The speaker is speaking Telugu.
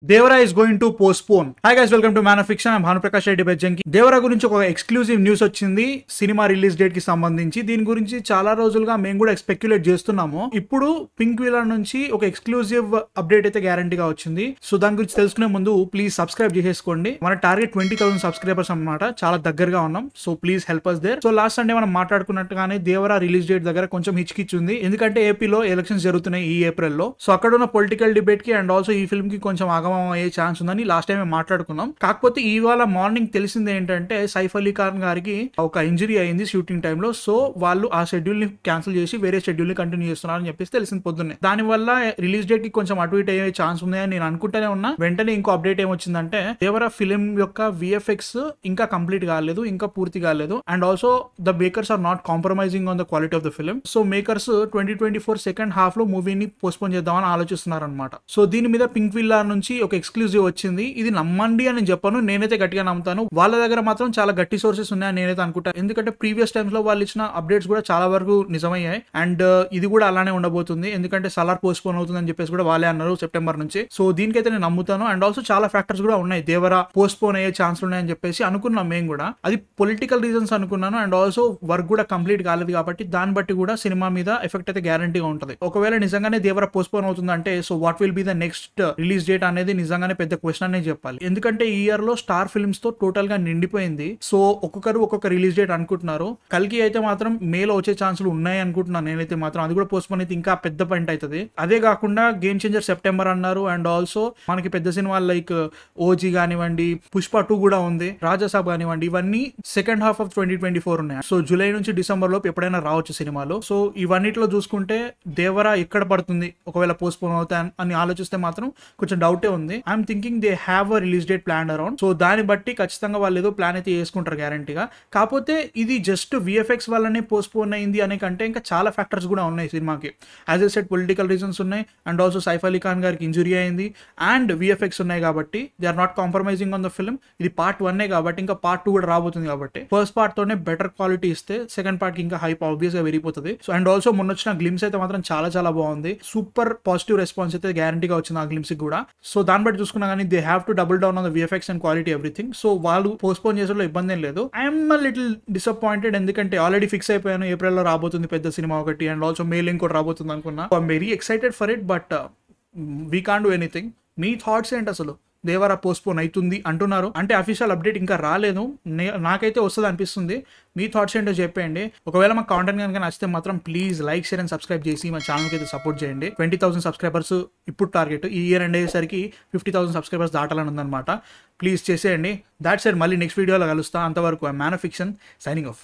Devara is going to postpone. Hi guys, welcome to man of fiction. I Bhanuprakash Reddy Bejjanki. Devara గురించి ఒక ఎక్స్క్లూజివ్ న్యూస్ వచ్చింది సినిమా రిలీజ్ డేట్ కి సంబంధించి. దీని గురించి చాలా రోజులుగా మేము కూడా స్పెక్యులేట్ చేస్తున్నాము. ఇప్పుడు పింక్ విలర్ నుంచి ఒక ఎక్స్క్లూజివ్ అప్డేట్ అయితే గ్యారంటీగా వచ్చింది. సో దాని గురించి తెలుసుకునే ముందు ప్లీజ్ సబ్స్క్రైబ్ చేసేసుకోండి. మన టార్గెట్ 20,000 సబ్స్క్రైబర్స్ అన్నమాట. చాలా దగ్గరగా ఉన్నాం. So please help us there. So last Sunday మనం మాట్లాడుకున్నట్టుగానే దేవరా రిలీజ్ డేట్ దగ్గర కొంచెం హిచ్కిచ్చింది. ఎందుకంటే ఏపీలో ఎలక్షన్స్ జరుగుతున్నాయి ఈ ఏప్రిల్ లో. సో అక్కడ ఉన్న పొలిటికల్ డిబేట్ కి అండ్ ఆల్సో ఈ ఫిల్మ్ కి కొంచెం అయ్యే ఛాన్స్ ఉందని లాస్ట్ టైం మాట్లాడుకున్నాం. కాకపోతే ఇవాళ మార్నింగ్ తెలిసింది ఏంటంటే సైఫ్ అలీ ఖాన్ గారికి ఒక ఇంజరీ అయింది షూటింగ్ టైంలో. సో వాళ్ళు ఆ షెడ్యూల్ ని క్యాన్సిల్ చేసి వేరే షెడ్యూల్ ని కంటిన్యూ చేస్తున్నారని చెప్పేసి తెలిసింది పొద్దున్నే. దాని వల్ల రిలీజ్ డేట్ కి కొంచెం అటు ఇటు అయ్యే ఛాన్స్ ఉన్నాయని నేను అనుకుంటూనే ఉన్నా. వెంటనే ఇంకో అప్డేట్ ఏమొచ్చిందంటే దేవరా ఫిలిం యొక్క విఎఫ్ఎక్స్ ఇంకా కంప్లీట్ కాలేదు, ఇంకా పూర్తి కాలేదు. And also the makers are not compromising on the quality of the film. So makers 2024 second half లో మూవీని పోస్ట్పోన్ చేద్దామని ఆలోచిస్తున్నారు అనమాట. సో దీని మీద పింక్ విల్లార్ నుంచి ఒక ఎక్స్క్లూజివ్ వచ్చింది. ఇది నమ్మండి అని చెప్పను, నేనైతే గట్టిగా నమ్ముతాను. వాళ్ళ దగ్గర మాత్రం చాలా గట్టి సోర్సెస్ ఉన్నాయని నేనైతే అనుకుంటాను. ఎందుకంటే ప్రీవియస్ టైమ్స్ లో వాళ్ళు ఇచ్చిన అప్డేట్స్ కూడా చాలా వరకు నిజమయ్యాయి. అండ్ ఇది కూడా అలానే ఉండబోతుంది. ఎందుకంటే సలార్ పోస్ట్పోన్ అవుతుంది అని చెప్పేసి కూడా వాళ్ళే అన్నారు సెప్టెంబర్ నుంచి. సో దీనికైతే నేను నమ్ముతాను. అండ్ ఆల్సో చాలా ఫ్యాక్టర్స్ కూడా ఉన్నాయి దేవరా పోస్ట్పోన్ అయ్యే ఛాన్స్ ఉన్నాయని చెప్పేసి అనుకున్నాం మేము కూడా. అది పొలిటికల్ రీజన్స్ అనుకున్నాను. అండ్ ఆల్సో వర్క్ కూడా కంప్లీట్ కాలేదు కాబట్టి దాన్ని బట్టి కూడా సినిమా మీద ఎఫెక్ట్ అయితే గ్యారంటీగా ఉంటుంది. ఒకవేళ నిజంగానే దేవరా పోస్ట్పోన్ అవుతుందంటే so what will be the next release date అనేది నిజంగానే పెద్ద క్వశ్చన్ అనే చెప్పాలి. ఎందుకంటే ఈ ఇయర్ లో స్టార్ ఫిల్మ్స్ తో టోటల్ గా నిండిపోయింది. సో ఒక్కొక్కరు ఒక్కొక్క రిలీజ్ డేట్ అనుకుంటున్నారు. కల్కి అయితే మాత్రం మేలో వచ్చే ఛాన్సులు ఉన్నాయి అనుకుంటున్నాను నేనైతే మాత్రం. అది కూడా పోస్ట్పోన్ అయితే ఇంకా పెద్ద పాయింట్ అవుతుంది. అదే కాకుండా గేమ్ చేంజర్ సెప్టెంబర్ అన్నారు. అండ్ ఆల్సో మనకి పెద్ద సినిమాలు లైక్ ఓజీ కానివ్వండి, పుష్ప 2 కూడా ఉంది, రాజాసాబ్ కానివ్వండి, ఇవన్నీ సెకండ్ హాఫ్ ఆఫ్ 2024 ఉన్నాయి. సో జూలై నుంచి డిసెంబర్ లోపు ఎప్పుడైనా రావచ్చు సినిమాలు. సో ఇవన్నిట్లో చూసుకుంటే దేవరా ఎక్కడ పడుతుంది ఒకవేళ పోస్ట్పోన్ అవుతాయి అని ఆలోచిస్తే మాత్రం కొంచెం డౌటే ఉంది. I'm thinking they have a release date plan around. So దాన్ని బట్టి ఖచ్చితంగా వాళ్ళు ఏదో ప్లాన్ అయితే చేసుకుంటారు గ్యారంటీగా. కాకపోతే ఇది జస్ట్ విఎఫ్ఎక్స్ వల్లనే పోస్ట్పోన్ అయింది అనే కంటే ఇంకా చాలా ఫ్యాక్టర్స్ కూడా ఉన్నాయి సినిమాకి. As a set political reasons ఉన్నాయి. అండ్ ఆల్సో సైఫ్ అలీ ఖాన్ గారికి ఇంజురీ అయింది అండ్ విఎఫ్ఎక్స్ ఉన్నాయి కాబట్టి they are not compromising on the film. ఇది పార్ట్ 1 కాబట్టి ఇంకా పార్ట్ 2 కూడా రాబోతుంది కాబట్టి ఫస్ట్ పార్ట్ తోనే బెటర్ క్వాలిటీ ఇస్తే సెకండ్ పార్ట్ కి ఇంకా హైప్ ఆబ్వియస్ గా పెరిగిపోతుంది. సో అండ్ ఆల్సో మొన్న వచ్చిన గ్లిమ్స్ అయితే మాత్రం చాలా చాలా బాగుంది. సూపర్ పాజిటివ్ రెస్పాన్స్ అయితే గ్యారంటీగా వచ్చింది ఆ గ్లిమ్స్ కి కూడా. సో దాన్ని బట్టి చూసుకున్నా కానీ they have to double down on the VFX and quality everything. So వాళ్ళు పోస్ట్పోన్ చేసేలో ఇబ్బంది ఏం లేదు. ఐఎమ్ లిటిల్ డిసప్పాయింటెడ్ ఎందుకంటే ఆల్రెడీ ఫిక్స్ అయిపోయాను ఏప్రిల్ లో రాబోతుంది పెద్ద సినిమా ఒకటి. అండ్ ఆల్సో మేల్ ఇంకోటి రాబోతుంది అనుకున్నా. I'm very excited for it but we can't do anything. Me thoughts ఏంటి అసలు? దేవరా పోస్ట్పోన్ అవుతుంది అంటున్నారు అంటే అఫీషియల్ అప్డేట్ ఇంకా రాలేదు. నాకైతే వస్తుంది అనిపిస్తుంది. మీ థాట్స్ ఏంటో చెప్పండి. ఒకవేళ మా కాంటెంట్ కనుక నచ్చితే మాత్రం please like, share and subscribe చేసి మా ఛానల్కి అయితే సపోర్ట్ చేయండి. 20,000 సబ్స్క్రైబర్స్ ఇప్పుడు టార్గెట్. ఈ ఇయర్ ఎండ్ అయ్యేసరికి 50,000 సబ్స్క్రైబర్స్ దాటాలని ఉందన్నమాట. ప్లీజ్ చేసేయండి. That's it. మళ్ళీ నెక్స్ట్ వీడియోలో కలుస్తా. అంతవరకు man of fiction signing off.